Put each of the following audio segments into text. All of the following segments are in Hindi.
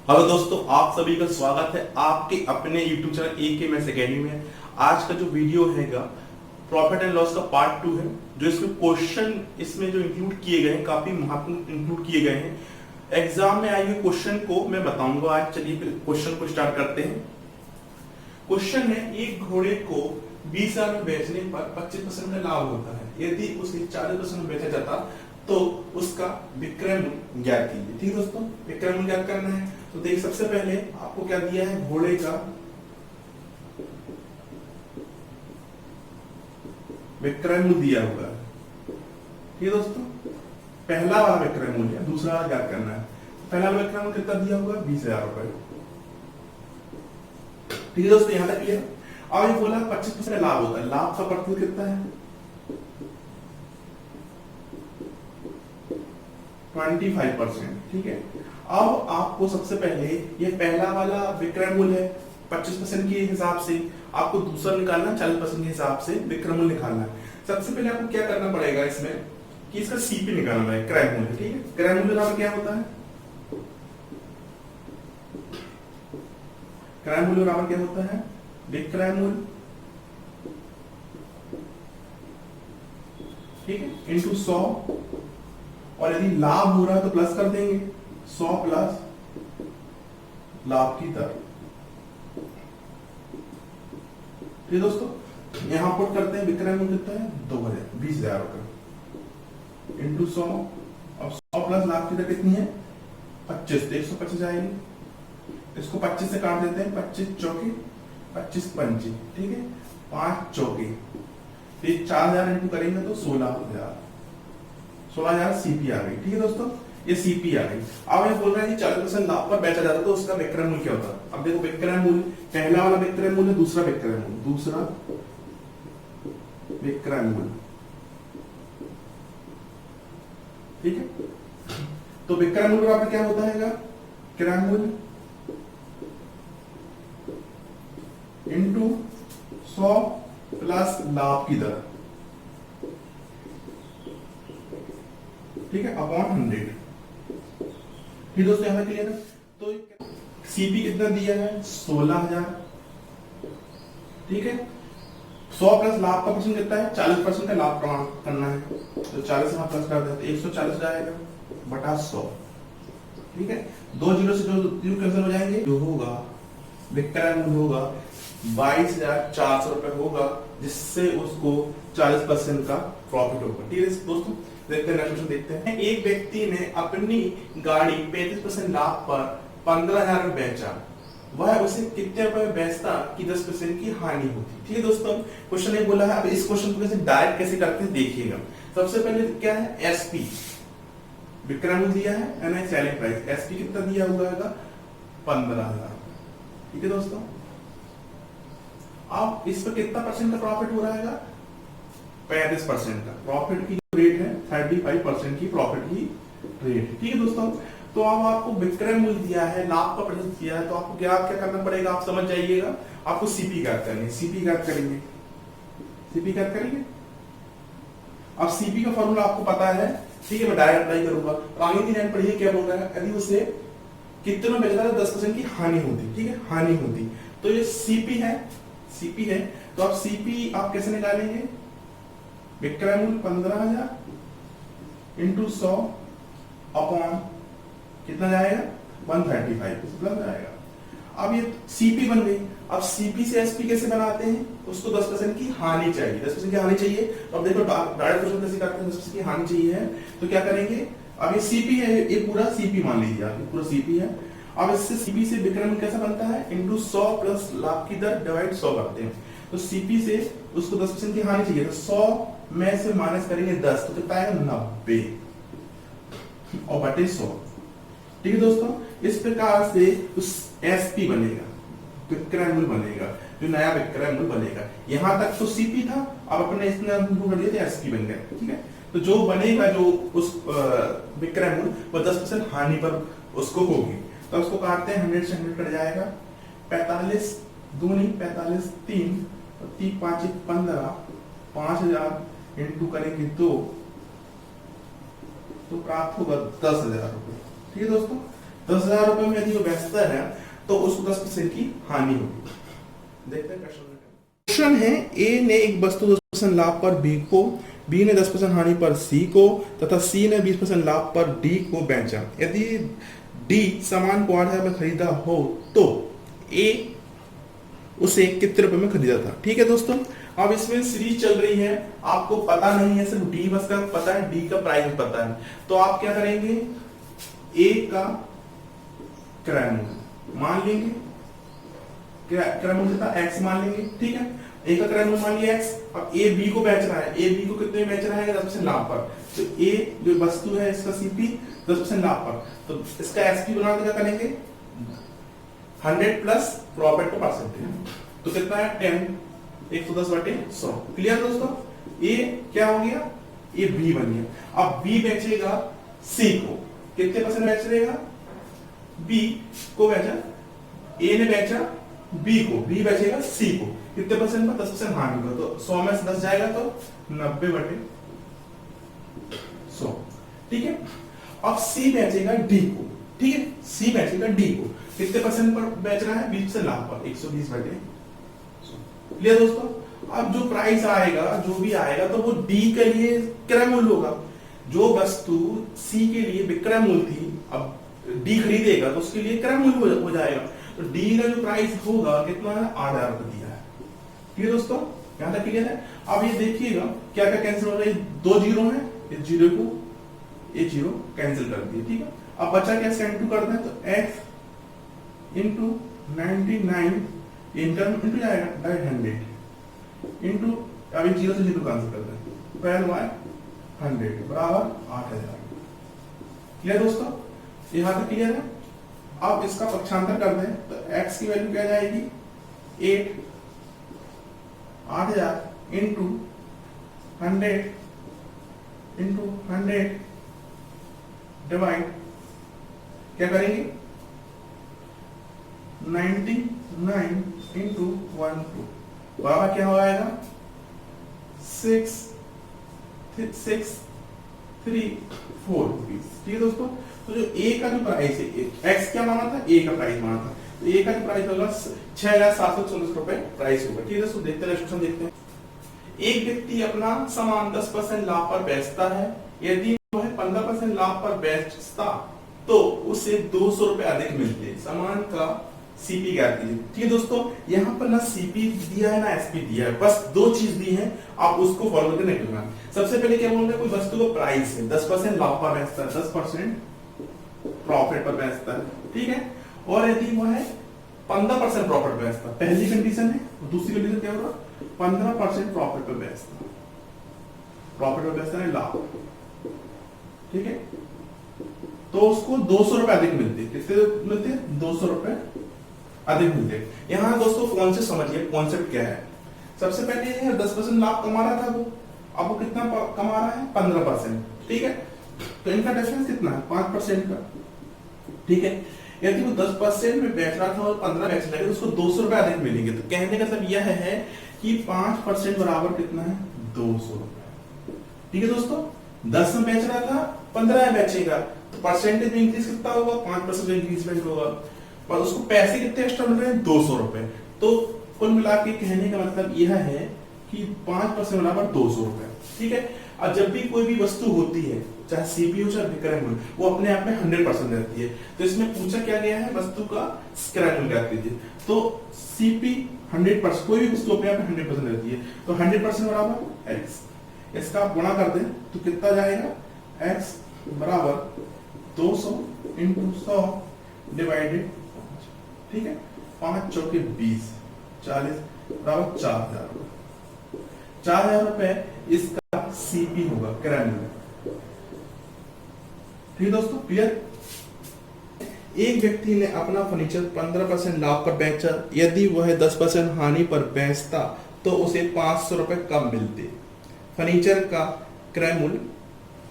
हेलो दोस्तों, आप सभी का स्वागत है आपके अपने YouTube चैनल AKMS अकेडमी में। आज का जो वीडियो हैगा प्रॉफिट एंड लॉस का पार्ट 2 है। जो इसमें क्वेश्चन इसमें जो इंक्लूड किए गए हैं काफी महत्वपूर्ण इंक्लूड किए गए हैं। एग्जाम में आए हुए क्वेश्चन को मैं बताऊंगा आज। चलिए क्वेश्चन को स्टार्ट करते हैं। क्वेश्चन है, एक घोड़े को 20,000 में बेचने पर 25% का लाभ होता है। यदि उसे 40% में बेचा जाता तो उसका विक्रय मूल्य ज्ञात कीजिए। ठीक है दोस्तों, विक्रय मूल्य ज्ञात करना है। तो देखिए, सबसे पहले आपको क्या दिया है, घोड़े का विक्रय मूल्य दिया हुआ है। ठीक है दोस्तों, पहला वाला विक्रय मूल्य, दूसरा वाला ज्ञात करना है। पहला वाला विक्रय मूल्य कितना दिया हुआ है, 20,000 रुपए। ठीक है दोस्तों, यहां तक क्लियर। अब ये बोला 25% लाभ होता है। लाभ का प्रतिशत कितना है, 25%। ठीक है, अब आपको सबसे पहले ये पहला वाला विक्रय मूल्य है 25% के हिसाब से, आपको दूसरा निकालना 40% के हिसाब से विक्रय मूल्य निकालना है। सबसे पहले आपको क्या करना पड़ेगा इसमें कि इसका सीपी निकालना है, क्रय मूल्य। ठीक है, क्रय मूल्य बराबर क्या होता है, क्रय मूल्य बराबर क्या होता है, विक्रय मूल्य, ठीक है, इंटू 100। और यदि लाभ हो रहा है तो प्लस कर देंगे, 100 प्लस लाभ की दर। ठीक दोस्तों, यहां पुट करते हैं विक्रय मूल्य कितना है, 20,000 रुपए इंटू 100। अब 100 प्लस लाभ की दर कितनी है, 25, 125 आएगी। इसको 25 से काट देते हैं, 25 चौके 25 पंचे, ठीक है, 5 चौके, 4,000 इंटू करेंगे तो 16,000 सीपी आ गई। ठीक है दोस्तों, ये सीपी आ गई। अब ये बोल रहा है कि 40% लाभ पर बेचा जाता तो उसका विक्रय मूल्य क्या होता। अब देखो, विक्रय मूल्य, पहला वाला विक्रय मूल्य, दूसरा विक्रय मूल्य, दूसरा विक्रय मूल्य। ठीक है, तो विक्रय मूल्य बराबर क्या होता है, क्रय मूल्य इंटू 100 प्लस लाभ की दर, ठीक है, अपॉन 100। ठीक दोस्तों, यहां तक क्लियर है। तो सीपी कितना दिया है, 16,000। ठीक है, 100 प्लस लाभ का परसेंट कितना है, 40% का लाभ प्रमाण करना है। तो 40 से प्लस कर देते 140 जाएगा बटा 100। ठीक है, 2 जीरो से जो कैंसिल हो जाएंगे, जो होगा विक्रय मूल्य होगा 22,400 रुपए होगा, जिससे उसको 40% का प्रॉफिट होगा। ठीक है दोस्तों, देखते हैं, देखते हैं। एक व्यक्ति ने अपनी गाड़ी 35% लाभ पर 15,000 में बेचा, वह उसे कितने रुपए में बेचता कि 10% की हानि होती। ठीक है दोस्तों, क्वेश्चन ये बोला है। अब इस क्वेश्चन को कैसे डायरेक्ट कैसे करते हैं देखिएगा। सबसे पहले क्या है, एसपी विक्रय मूल्य दिया है, यानी सेलिंग प्राइस। एसपी कितना दिया हुआ है, 15,000। ठीक है दोस्तों, अब इस पर कितना परसेंट का प्रॉफिट हो रहा है, 35% का। प्रॉफिट की रेट है 35% की प्रॉफिट की रेट। ठीक है दोस्तों, तो अब आपको विक्रय मूल्य दिया है, लाभ का प्रतिशत दिया है, तो आपको क्या करना पड़ेगा, आप समझ जाइएगा। आपको सीपी ज्ञात करनी है, सीपी ज्ञात करेंगे, सीपी ज्ञात करेंगे। अब सीपी का फॉर्मूला आपको पता है, ठीक है, मैं डायरेक्ट अप्लाई करूंगा। आगे की लाइन पढ़िए, क्या बोल रहा है, यदि उसे कितने में बेचा था 10% की हानि होती। ठीक है, हानि होती, तो ये सीपी है, सीपी है। तो आप सीपी आप कैसे निकालेंगे, विक्रय मूल्य 15,000 इंटू 100 अपॉन कितना जाएगा, 135 प्लस जाएगा। अब ये सीपी बन गई। अब सीपी से एसपी कैसे बनाते हैं, उसको 10% की हानि चाहिए, 10% की हानि चाहिए। तो अब देखो डायरेक्ट क्वेश्चन कैसे करते हैं, 10% की हानि चाहिए है तो क्या करेंगे, अब ये सीपी है, ये पूरा सीपी मान लीजिए आप, पूरा सीपी है। अब इससे सीपी से विक्रय मूल्य कैसा बनता है, इंटू 100 प्लस लाभ की दर डिवाइड 100 करते हैं। तो सीपी से उसको 10% की हानि चाहिए, तो 100 में से माइनस करेंगे 10, तो कितना आएगा 90 और बटे 100। ठीक है दोस्तों, इस प्रकार से उस एसपी बनेगा, विक्रय मूल्य बनेगा, जो नया विक्रय मूल्य बनेगा। यहां तक तो सीपी था, अब अपने इसने इंप्रूव कर दिया तो एसपी बन गया। ठीक है, तो जो बनेगा, जो उस विक्रय मूल्य वो 10% हानि पर उसको होगी। तो उसको काटते हैं, 100 से 100 कट जाएगा, 45 दूनी 45 3 3 5 15, 5,000 इंटू करेंगे 2 तो प्राप्त होगा 10,000 रुपए। ठीक है दोस्तों, 10,000 रुपए में यदि वो बेचता है तो उसको 10% की हानि होगी। देखते हैं क्वेश्चन है, ए ने एक वस्तु 10% लाभ पर बी को, बी ने 10% हानि पर सी को तथा सी ने 20% लाभ पर डी को बेचा। यदि डी सामान को 8,000 में खरीदा हो तो ए उसे कितने रुपए में खरीदा था। ठीक है दोस्तों, अब इसमें सीरीज चल रही है, आपको पता नहीं है, सिर्फ डी बस का पता है, डी का प्राइस पता है। तो आप क्या करेंगे, ए का क्रय मूल्य मान लेंगे, क्रय मूल्य था एक्स मान लेंगे। ठीक है, ए का क्रय मूल्य मान लिया एक्स। अब ए बी को बेच रहा है, ए बी को कितने में बेच रहा है, 10% लाभ पर। तो ए जो वस्तु है इसका सीपी 10% लाभ पर, तो इसका एसपी बना के क्या करेंगे, 100 प्लस प्रॉफिट का परसेंटेज, तो कितना है 10, 110/100। क्लियर दोस्तों, ए क्या हो गया, ए बी बन गया। अब बी बेचेगा सी को, कितने परसेंट बेच देगा, बी को बेचा, ए ने बेचा बी को, बी बेचेगा सी को कितने परसेंट पर, 10% हानि को। तो 100 में से 10 जाएगा तो 90/100। ठीक है, अब सी बेचेगा डी को। ठीक है, सी बेचेगा डी को कितने परसेंट पर बेच रहा है, 20% लाभ पर, 120/100। क्लियर दोस्तों, अब जो प्राइस आएगा, जो भी आएगा, तो वो डी के लिए क्रय मूल्य होगा। जो वस्तु सी के लिए विक्रय मूल्य थी, अब डी खरीदेगा तो उसके लिए क्रय मूल्य हो जाएगा। तो डी का जो प्राइस होगा कितना है, 8,000 रुपए दिया है। ठीक है दोस्तों, यहां तक क्लियर है। अब ये देखिएगा क्या क्या कैंसिल हो रहा है, 2 जीरो है, इस जीरो को ये जीरो कैंसिल कर दिए। ठीक है, अब बचा क्या, सेंड टू करते हैं, तो x इंटू 99 इंटू जाएगा 100 इंटू, अब इन जीरो से जीरो कैंसिल करते हैं, 12/100 बराबर 8,000। क्लियर दोस्तों, यहां तक क्लियर है। अब इसका पक्षांतर कर दें तो x की वैल्यू क्या जाएगी, 8,000 इंटू 100 इंटू 100 डिवाइड क्या करेंगे, 99 इंटू 12 बराबर क्या हो जाएगा, 6,634 रुपीज। ठीक है दोस्तों, तो जो ए का जो प्राइस है, एक्स क्या माना था, ए का प्राइस माना था, तो ए का जो प्राइस होगा 6,744 रुपए प्राइस होगा। ठीक है दोस्तों, देखते हैं क्वेश्चन देखते हैं। एक व्यक्ति अपना सामान 10% लाभ पर बेचता है, यदि वह 15% लाभ पर बेचता तो उसे 200 रुपए अधिक मिलते। सामान का सीपी ज्ञात कीजिए। ठीक है दोस्तों, यहाँ पर ना सीपी दिया है ना एसपी दिया है, बस 2 चीज दी है, आप उसको फॉलो करके निकलना। सबसे पहले क्या बोल रहे हैं, कोई वस्तु का प्राइस है, 10% लाभ पर बेचता है, 10% प्रॉफिट पर बेचता है। ठीक है, और यदि वो है 15% प्रॉफिट पर बेचता है, पहली कंडीशन है। दूसरी कंडीशन क्या होगा, 15% प्रॉफिट पर बेचता, प्रॉफिट पर बेचता है लाभ। ठीक है, तो उसको 200 रुपए अधिक मिलते। कितने मिलते, 200 रुपए अधिक मिलते। यहां दोस्तों कौन से समझिए कॉन्सेप्ट क्या है। सबसे पहले ये 10% लाभ कमा रहा था वो, अब वो कितना कमा रहा है, 15%। ठीक है, तो इनका डिफरेंस कितना है, 5% का। ठीक है, यदि वो 10% में बेच रहा था और 15 बेच रहा है तो उसको 200 रुपए अधिक मिलेंगे। तो कहने का मतलब यह है कि 5% बराबर कितना है, 200 रुपए। ठीक है दोस्तों, 10 में बेच रहा था, 15 में बेचेगा, तो परसेंटेज में इंक्रीज कितना होगा, 5% इंक्रीजमेंट होगा, और उसको पैसे कितने एक्स्ट्रा मिल रहे हैं, 200 रुपए। तो कुल मिला के कहने का मतलब यह है कि 5% बराबर 200 रुपए। ठीक है, और जब भी कोई भी वस्तु होती है, चाहे सीपी हो चाहे विक्रय मूल्य, वो अपने आप में 100% रहती है। तो इसमें पूछा क्या गया है, वस्तु का क्रय मूल्य ज्ञात कीजिए। तो सीपी 100%, कोई भी वस्तु अपने आप में 100% रहती है, तो 100% बराबर एक्स। इसका आप गुणा कर दें तो कितना जाएगा, एक्स बराबर 200 इंटू 100 डिवाइडेड 5। ठीक है, 5 चौके 20, 40 बराबर 4,000 रुपए। 4,000 रुपए इसका सीपी होगा, क्रय मूल्य। ठीक दोस्तों, क्लियर। एक व्यक्ति ने अपना फर्नीचर 15% लाभ पर बेचा, यदि वह 10% हानि पर बेचता तो उसे 500 रुपए कम मिलते। फर्नीचर का क्रय मूल्य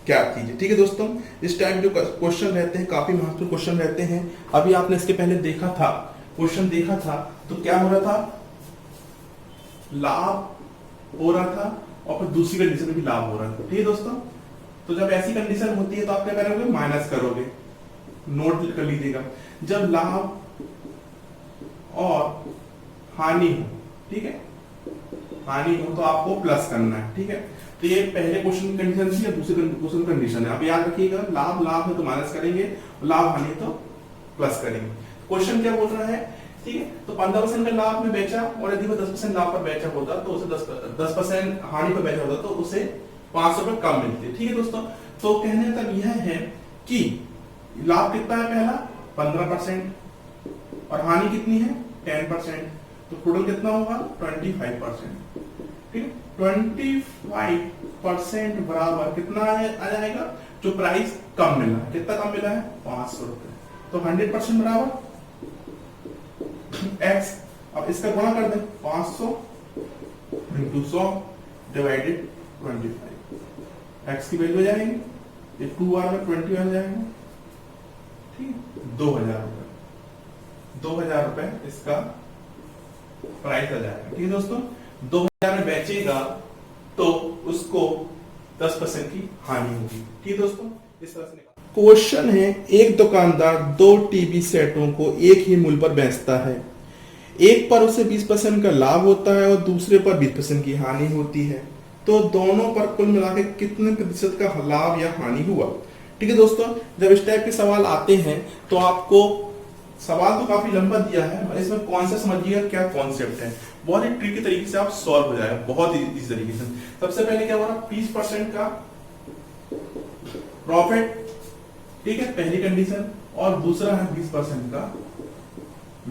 क्या कीजिए। ठीक है दोस्तों, इस टाइप जो क्वेश्चन रहते हैं काफी महत्वपूर्ण क्वेश्चन रहते हैं। अभी आपने इसके पहले देखा था, क्वेश्चन देखा था, तो क्या हो रहा था, लाभ हो रहा था और फिर दूसरी कंडीशन में भी लाभ हो रहा था। ठीक है दोस्तों, तो जब ऐसी कंडीशन होती है तो आप क्या करोगे, माइनस करोगे। नोट कर लीजिएगा, जब लाभ और हानि हो, ठीक है, हानि हो तो आपको प्लस करना है, ठीक है। तो ये पहले क्वेश्चन की कंडीशन थी, दूसरे क्वेश्चन कंडीशन है। अब याद रखिएगा, लाभ है तो माइनस करेंगे, लाभ हानि तो प्लस करेंगे। क्वेश्चन क्या बोल रहा है, ठीक है, तो 15% का लाभ में बेचा और यदि वो 10% लाभ पर बेचा होता तो उसे 10% हानि पर बेचा होता तो उसे 500 रुपए कम मिलते, ठीक है दोस्तों। तो कहने का यह है कि लाभ कितना है, पहला 15% और हानि कितनी है 10%, तो टोटल कितना होगा 25%, ठीक है। 25% बराबर कितना आ जाएगा, जो प्राइस कम मिला है, कितना कम मिला है 500 रुपए, तो 100% बराबर x। अब इसका गुणा कर दें, 500 इंटू 100 डिवाइडेड 25, x की वैल्यू जाएगी, ये 2 बार में 20 आ जाएगा, ठीक है, 2000 रुपए, 2000 रुपए इसका प्राइस आ जाएगा, ठीक है दोस्तों। 2000 में बेचेगा तो उसको 10% की हानि होगी, ठीक है दोस्तों। इस तरह से क्वेश्चन है, एक दुकानदार 2 टीवी सेटों को एक ही मूल्य पर बेचता है, एक पर उसे 20% का लाभ होता है और दूसरे पर 20% की हानि होती है, तो दोनों पर कुल मिलाकर कितने प्रतिशत का लाभ या हानि हुआ, ठीक है दोस्तों। जब इस टाइप के सवाल आते हैं तो आपको सवाल तो काफी लंबा दिया है और इसमें कॉन्सेप्ट समझिएगा, क्या कॉन्सेप्ट है, बहुत ही ट्रिकी तरीके से आप सॉल्व हो जाएगा, बहुत ही इस तरीके से। सबसे पहले क्या हो रहा, 20% का प्रॉफिट, ठीक है, पहली कंडीशन, और दूसरा है 20% का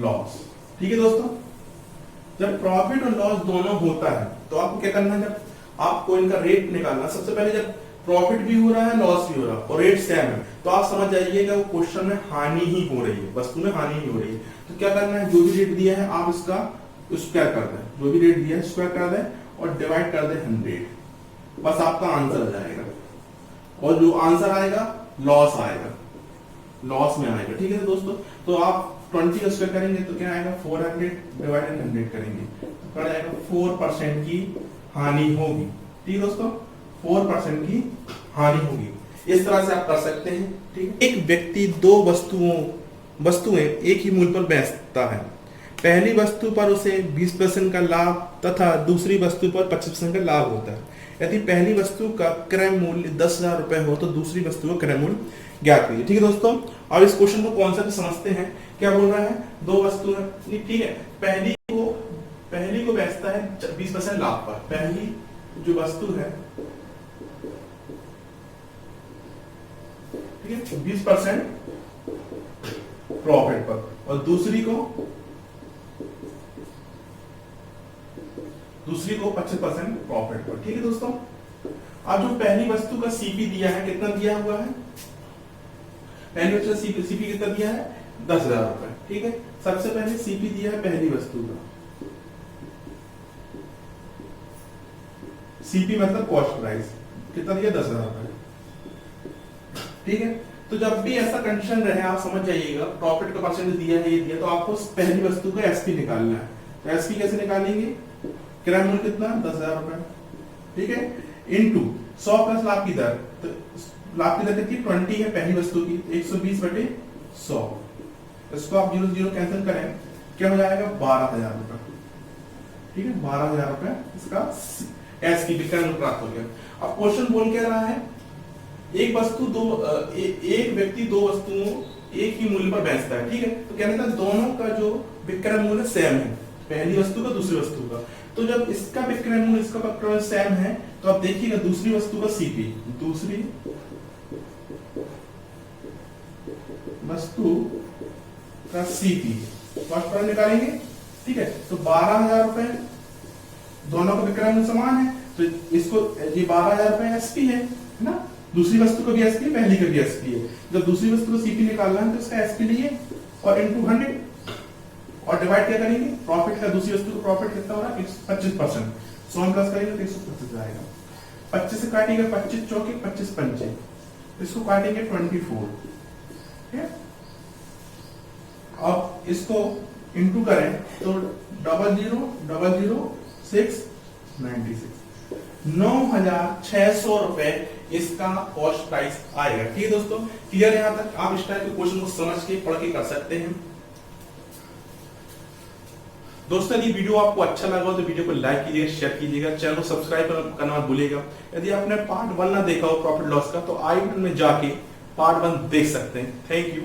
लॉस, ठीक है दोस्तों। जब प्रॉफिट और लॉस दोनों होता है तो आपको क्या करना है, जब आपको इनका रेट निकालना, सबसे पहले जब प्रॉफिट भी हो रहा है लॉस भी हो रहा है और रेट सेम है तो आप समझ जाइएगा वो क्वेश्चन में हानि ही हो रही है, वस्तु में हानि ही हो रही है। तो क्या करना है, जो भी रेट दिया है आप इसका स्क्वायर कर दें, जो भी रेट दिया है स्क्वायर कर दें और डिवाइड कर दें 100, बस आपका आंसर आ जाएगा। और जो आंसर आएगा लॉस आएगा, लॉस में आएगा, ठीक है दोस्तों। तो आप 20 का स्क्वायर करेंगे तो क्या आएगा 400 डिवाइडेड 100 करेंगे तो क्या आएगा 4% की हानि होगी, ठीक है दोस्तों, 4% की हानि होगी। इस तरह से आप कर सकते हैं, ठीक है। एक व्यक्ति 2 वस्तुएं एक ही मूल्य पर बेचता है, पहली वस्तु पर उसे 20% का लाभ तथा दूसरी वस्तु पर 25% का लाभ होता है। यदि पहली वस्तु का क्रय मूल्य 10,000 रुपए हो तो दूसरी वस्तु का क्रय मूल्य ज्ञात कीजिए, ठीक है दोस्तों। अब इस क्वेश्चन को कॉन्सेप्ट समझते हैं, क्या बोल रहा है, 2 वस्तु है, ठीक है, पहली को बेचता है 20% लाभ पर, पहली जो वस्तु है, ठीक है, 20% प्रॉफिट पर और दूसरी को 25% प्रॉफिट पर, ठीक है दोस्तों। अब जो पहली वस्तु का सीपी दिया है, कितना दिया हुआ है, पहली वस्तु का सीपी कितना दिया है 10,000 रुपए, ठीक है। सबसे पहले सीपी दिया है पहली वस्तु का, सीपी मतलब कॉस्ट प्राइस, कितना दिया 10,000 रुपए, ठीक है। तो जब भी ऐसा कंडीशन रहे आप समझ जाइएगा, प्रॉफिट का परसेंटेज दिया है, ये दिया, तो आपको पहली वस्तु का एसपी निकालना है। तो एसपी कैसे निकालेंगे, क्रय मूल्य कितना 10,000 रुपए, ठीक है, इनटू 100 प्लस लाभ की दर, तो लाभ की दर कितनी 20 है पहली वस्तु की, 120/100, इसको आप 0 कैंसिल करें, क्या हो जाएगा 12,000 रुपए, ठीक है, 12,000 रुपए इसका एस की विक्रय मूल्य प्राप्त हो गया। अब क्वेश्चन बोल क्या रहा है, एक व्यक्ति 2 वस्तुओं एक ही मूल्य पर बेचता है, ठीक है। तो कहने का दोनों का जो विक्रय मूल्य सेम है, पहली वस्तु का दूसरी वस्तु का, तो जब इसका विक्रय मूल्य इसका विक्रय मूल्य सेम है तो आप देखिएगा दूसरी वस्तु का सीपी, दूसरी वस्तु का सीपी कॉस्ट प्राइस निकालेंगे, ठीक है। तो 12,000 रुपए, दोनों का विक्रय मूल्य समान है तो इसको ये 12,000 रुपए एसपी है ना, दूसरी वस्तु का भी एसपी है, पहली का भी एसपी है। जब दूसरी वस्तु को सीपी निकालना है तो इसका एसपी लिए और इनटू 100 और डिवाइड क्या करेंगे, प्रॉफिट का दूसरी वस्तु का प्रॉफिट कितना हो रहा है 25%, 100 प्लस करेंगे तो 125 आएगा, 25 से काटेंगे 25 चौके 25 पंचे, इसको काटेंगे 24, ठीक है। अब इसको इंटू करें तो 000696 9,600 रुपए इसका कॉस्ट प्राइस आएगा। ठीक है दोस्तों, क्लियर है यहां तक? आप इस टाइप के क्वेश्चन को समझ के पढ़ के कर सकते हैं। दोस्तों यदि वीडियो आपको अच्छा लगा हो तो वीडियो को लाइक कीजिएगा, शेयर कीजिएगा, चैनल को सब्सक्राइब करना मत भूलिएगा। यदि आपने पार्ट 1 ना देखा हो प्रॉफिट लॉस का तो आई बटन में जाके पार्ट 1 देख सकते हैं। Thank you.